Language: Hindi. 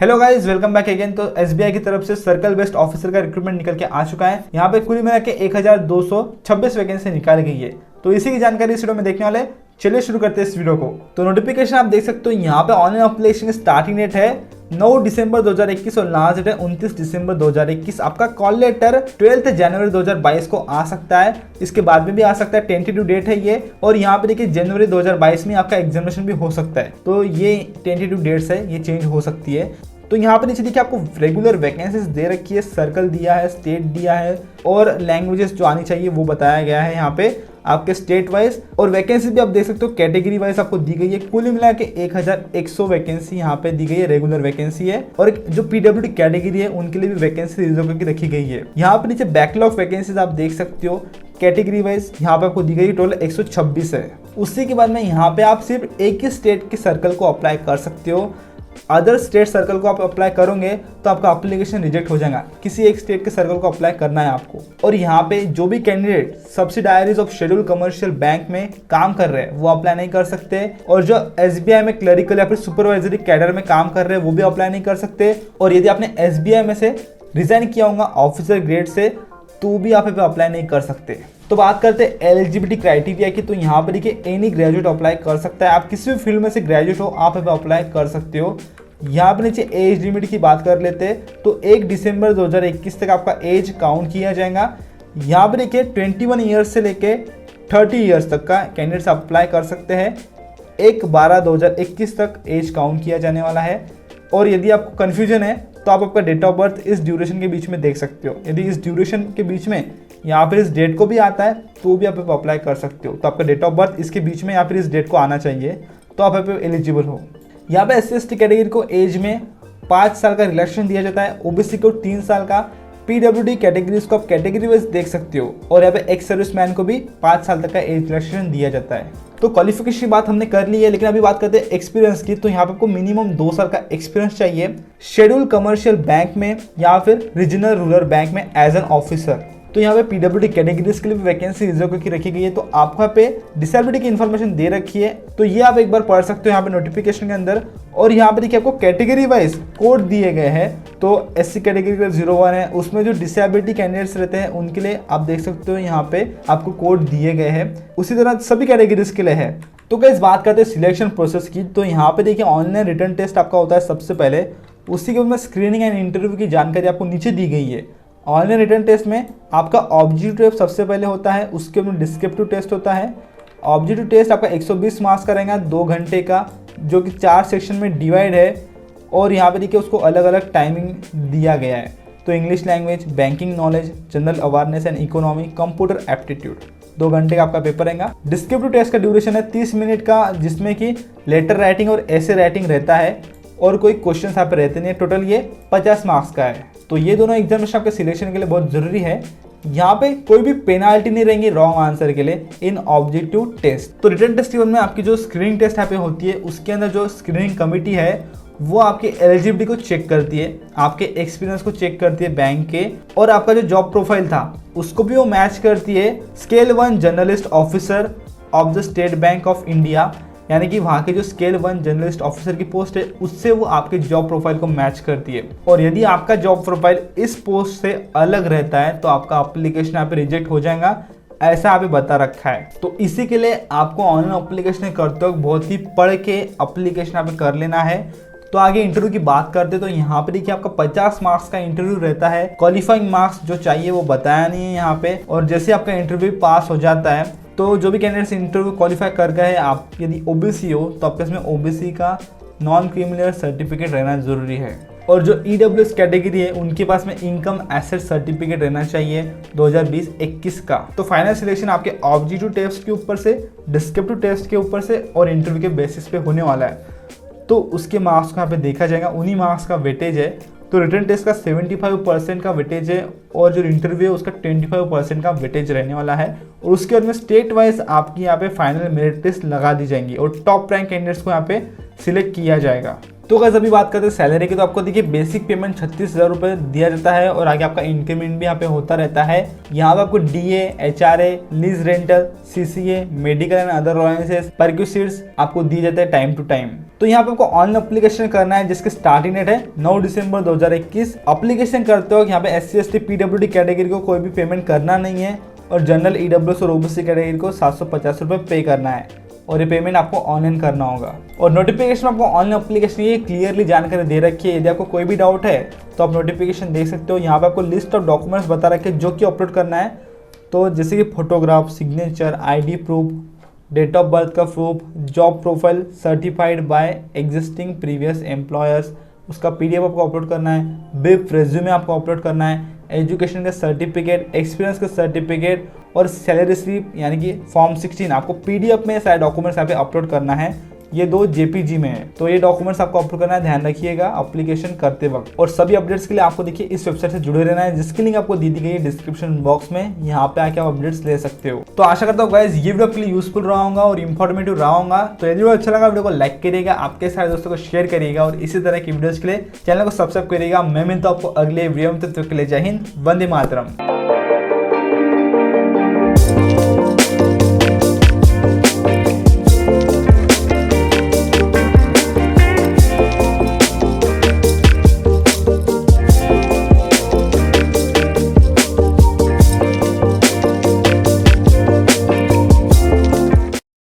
Hello guys, welcome back again. तो एसबीआई की तरफ से सर्कल बेस्ड ऑफिसर का रिक्रूटमेंट निकल के आ चुका है। यहाँ पे कुल मिला के 1226 वैकेंसी निकाली गई है। तो इसी की जानकारी इस वीडियो में देखने वाले। चलिए शुरू करते हैं इस वीडियो को। तो नोटिफिकेशन आप देख सकते हो, यहाँ पे ऑनलाइन एप्लीकेशन की स्टार्टिंग डेट है 9 दिसंबर 2021 और लास्ट डेट है 29 दिसंबर 2021। आपका कॉल लेटर 12 जनवरी 2022 को आ सकता है। इसके बाद में भी आ सकता है, टेंटेटिव डेट है ये। और यहाँ पे देखिए जनवरी 2022 में आपका एग्जामिनेशन भी हो सकता है। तो ये टेंटेटिव डेट्स है, ये चेंज हो सकती है। तो यहाँ पे नीचे देखिए आपको रेगुलर वैकेंसीज दे रखी है, सर्कल दिया है, स्टेट दिया है और लैंग्वेजेस जो आनी चाहिए वो बताया गया है यहाँ पे आपके स्टेट वाइज। और वैकेंसी भी आप देख सकते हो कैटेगरी वाइज आपको दी गई है। कुल मिला के 1100 वैकेंसी यहाँ पे दी गई है, रेगुलर वैकेंसी है। और जो पीडब्ल्यूडी कैटेगरी है उनके लिए भी वैकेंसी रिजर्व करके रखी गई है। यहाँ पे नीचे बैकलॉग वैकेंसीज आप देख सकते हो कैटेगरी वाइज, यहाँ पे आपको दी गई टोटल 126 है। उसी के बाद में यहाँ पे आप सिर्फ एक ही स्टेट के सर्कल को अप्लाई कर सकते हो। अदर स्टेट सर्कल को आप अप्लाई करोगे तो आपका एप्लीकेशन रिजेक्ट हो जाएगा। किसी एक स्टेट के सर्कल को अप्लाई करना है आपको। और यहाँ पे जो भी candidate subsidiaries of schedule commercial bank में काम कर रहे हैं वो अप्लाई नहीं कर सकते। और जो एसबीआई में क्लरिकल या फिर सुपरवाइजरी कैडर में काम कर रहे हैं वो भी अप्लाई नहीं कर सकते। और यदि आपने एसबीआई में से रिजाइन किया होगा ऑफिसर ग्रेड से तो भी आप पे अप्लाई नहीं कर सकते। तो बात करते हैं एलिजिबिलिटी क्राइटेरिया की। तो यहाँ पर देखिए एनी ग्रेजुएट अप्लाई कर सकता है। आप किसी भी फील्ड में से ग्रेजुएट हो आप पे अप्लाई कर सकते हो। यहाँ पर नीचे एज लिमिट की बात कर लेते हैं तो 1 दिसंबर 2021 तक आपका एज काउंट किया जाएगा। यहाँ पर देखिए 21 ईयर्स से लेके 30 ईयर्स तक का कैंडिडेट्स अप्लाई कर सकते हैं। 1/12/2021 तक एज काउंट किया जाने वाला है। और यदि आपको कन्फ्यूजन है तो आप आपका डेट ऑफ बर्थ इस ड्यूरेशन के बीच में देख सकते हो। यदि इस ड्यूरेशन के बीच में या फिर इस डेट को भी आता है तो भी आप अप्लाई कर सकते हो। तो आपका डेट ऑफ बर्थ इसके बीच में या फिर इस डेट को आना चाहिए तो आप एलिजिबल हो। यहाँ पे SC/ST कैटेगरी को एज में 5 साल का रिलैक्सेशन दिया जाता है, ओबीसी को 3 साल का, पीडब्ल्यूडी कैटेगरीज को आप कैटेगरी वाइज देख सकते हो। और यहाँ पे एक्स सर्विसमैन को भी 5 साल तक का एज रिलैक्सेशन दिया जाता है। तो क्वालिफिकेशन की बात हमने कर ली है, लेकिन अभी बात करते हैं एक्सपीरियंस की। तो यहाँ पे आपको मिनिमम 2 साल का एक्सपीरियंस चाहिए शेड्यूल कमर्शियल बैंक में या फिर रीजनल रूरल बैंक में एज एन ऑफिसर। तो यहाँ पे पीडब्ल्यूडी कैटेगरीज के लिए भी वैकेंसी रिजर्व करके रखी गई है। तो आपको यहाँ पे डिसेबिलिटी की इन्फॉर्मेशन दे रखी है, तो ये आप एक बार पढ़ सकते हो यहाँ पे नोटिफिकेशन के अंदर। और यहाँ पे देखिए आपको कैटेगरी वाइज कोड दिए गए हैं। तो SC कैटेगरी का 01 है, उसमें जो डिसेबिलिटी कैंडिडेट्स रहते हैं उनके लिए आप देख सकते हो यहाँ पे आपको कोड दिए गए हैं। उसी तरह सभी कैटेगरीज के लिए है। तो गाइस बात करते हैं सिलेक्शन प्रोसेस की। तो यहाँ पे देखिए ऑनलाइन रिटन टेस्ट आपका होता है सबसे पहले, उसी के बाद में स्क्रीनिंग एंड इंटरव्यू की जानकारी आपको नीचे दी गई है। ऑनलाइन रिटन टेस्ट में आपका ऑब्जेक्टिव टेस्ट सबसे पहले होता है, उसके बाद डिस्क्रिप्टिव टेस्ट होता है। ऑब्जेक्टिव टेस्ट आपका 120 मार्क्स का रहेगा, 2 घंटे का, जो कि 4 सेक्शन में डिवाइड है। और यहाँ पे देखिए उसको अलग अलग टाइमिंग दिया गया है। तो English language, banking knowledge, general awareness and economy, computer aptitude, 2 घंटे का आपका पेपर रहेगा। डिस्क्रिप्टिव टेस्ट का ड्यूरेशन है 30 मिनट का, जिसमें कि लेटर राइटिंग और ऐसे राइटिंग रहता है और कोई क्वेश्चन यहाँ पे रहते नहीं। टोटल ये 50 मार्क्स का है। तो ये दोनों एग्जामिनेशन आपके सिलेक्शन के लिए बहुत जरूरी है। यहाँ पे कोई भी पेनाल्टी नहीं रहेंगी रॉन्ग आंसर के लिए इन ऑब्जेक्टिव टेस्ट। तो रिटन टेस्ट के बाद में आपकी जो स्क्रीनिंग टेस्ट यहाँ पे होती है, उसके अंदर जो स्क्रीनिंग कमेटी है वो आपकी एलिजिबिलिटी को चेक करती है, आपके एक्सपीरियंस को चेक करती है बैंक के, और आपका जो जॉब प्रोफाइल था उसको भी वो मैच करती है। Scale 1 journalist officer of the state bank of India, यानी कि वहाँ के जो स्केल 1 जर्नलिस्ट ऑफिसर की पोस्ट है उससे वो आपके जॉब प्रोफाइल को मैच करती है। और यदि आपका जॉब प्रोफाइल इस पोस्ट से अलग रहता है तो आपका एप्लीकेशन यहाँ पे रिजेक्ट हो जाएगा, ऐसा यहाँ पे बता रखा है। तो इसी के लिए आपको ऑनलाइन एप्लीकेशन करते वक्त बहुत ही पढ़ के एप्लीकेशन यहाँ पे कर लेना है। तो आगे इंटरव्यू की बात करते तो यहाँ पे देखिए आपका 50 मार्क्स का इंटरव्यू रहता है। क्वालिफाइंग मार्क्स जो चाहिए वो बताया नहीं है यहाँ पे। और जैसे आपका इंटरव्यू पास हो जाता है तो जो भी कैंडिडेट्स इंटरव्यू क्वालिफाई कर गए हैं, आप यदि ओबीसी हो तो आपके इसमें ओबीसी का नॉन क्रिमिनल सर्टिफिकेट रहना जरूरी है। और जो ईडब्ल्यूएस कैटेगरी है उनके पास में इनकम एसेट सर्टिफिकेट रहना चाहिए 2020-21 का। तो फाइनल सिलेक्शन आपके ऑब्जेक्टिव टेस्ट के ऊपर से, डिस्क्रिप्टिव टेस्ट के ऊपर से और इंटरव्यू के बेसिस पे होने वाला है। तो उसके मार्क्स को यहाँ पे देखा जाएगा, उन्हीं मार्क्स का वेटेज है। तो रिटन टेस्ट का 75% का वेटेज है और जो इंटरव्यू है उसका 25% का वेटेज रहने वाला है। और उसके बाद में स्टेट वाइज आपकी यहाँ पे फाइनल मेरिट टेस्ट लगा दी जाएंगी और टॉप रैंक कैंडिडेट्स को यहाँ पे सिलेक्ट किया जाएगा। तो अगर अभी बात करते हैं सैलरी की, तो आपको देखिए बेसिक पेमेंट 36,000 रुपये दिया जाता है और आगे आपका इंक्रीमेंट भी यहाँ पे होता रहता है। यहाँ पे आपको DA, HRA, lease rental, CCA, medical and other allowances, perquisites आपको दिए जाते हैं टाइम टू टाइम। तो यहाँ पे आपको ऑनलाइन एप्लीकेशन करना है जिसकी स्टार्टिंग डेट है 9 दिसंबर 2021। एप्लीकेशन करते हो यहाँ पे SC ST PWD कैटेगरी को कोई भी पेमेंट करना नहीं है और जनरल EWS और OBC कैटेगरी को 750 रुपये पे करना है और ये पेमेंट आपको ऑनलाइन करना होगा। और नोटिफिकेशन आपको ऑनलाइन एप्लीकेशन ये क्लियरली जानकारी दे रखी है। यदि आपको कोई भी डाउट है तो आप नोटिफिकेशन देख सकते हो। यहाँ पे आपको लिस्ट ऑफ डॉक्यूमेंट्स बता रखे जो कि अपलोड करना है। तो जैसे कि photograph, signature, ID proof, date of birth का proof, job profile certified by existing previous employers, उसका PDF आपको अपलोड करना है। ब्रीफ रेज्यूमे आपको अपलोड करना है। एजुकेशन का सर्टिफिकेट, एक्सपीरियंस का सर्टिफिकेट और सैलरी स्लिप यानी कि फॉर्म 16 आपको PDF में सारे डॉक्यूमेंट्स यहाँ पे अपलोड करना है। ये 2 JPG में है, तो ये डॉक्यूमेंट्स आपको अपलोड करना है, ध्यान रखिएगा एप्लीकेशन करते वक्त। और सभी अपडेट्स के लिए आपको देखिए इस वेबसाइट से जुड़े रहना है जिसकी लिंक आपको दी गई है डिस्क्रिप्शन बॉक्स में। यहाँ पे आके आप अपडेट्स ले सकते हो। तो आशा करता हूँ गाइस ये वीडियो आपके लिए यूजफुल रहा होगा और इन्फॉर्मेटिव रहा होगा। तो यदि वीडियो अच्छा लगा वीडियो को लाइक करिएगा, आपके सारे दोस्तों को शेयर करिएगा और इसी तरह की वीडियोज के लिए चैनल को सब्सक्राइब करिएगा। मैं मिलता हूँ आपको अगले वीडियो में, तब तक के लिए जय हिंद, वंदे मातरम।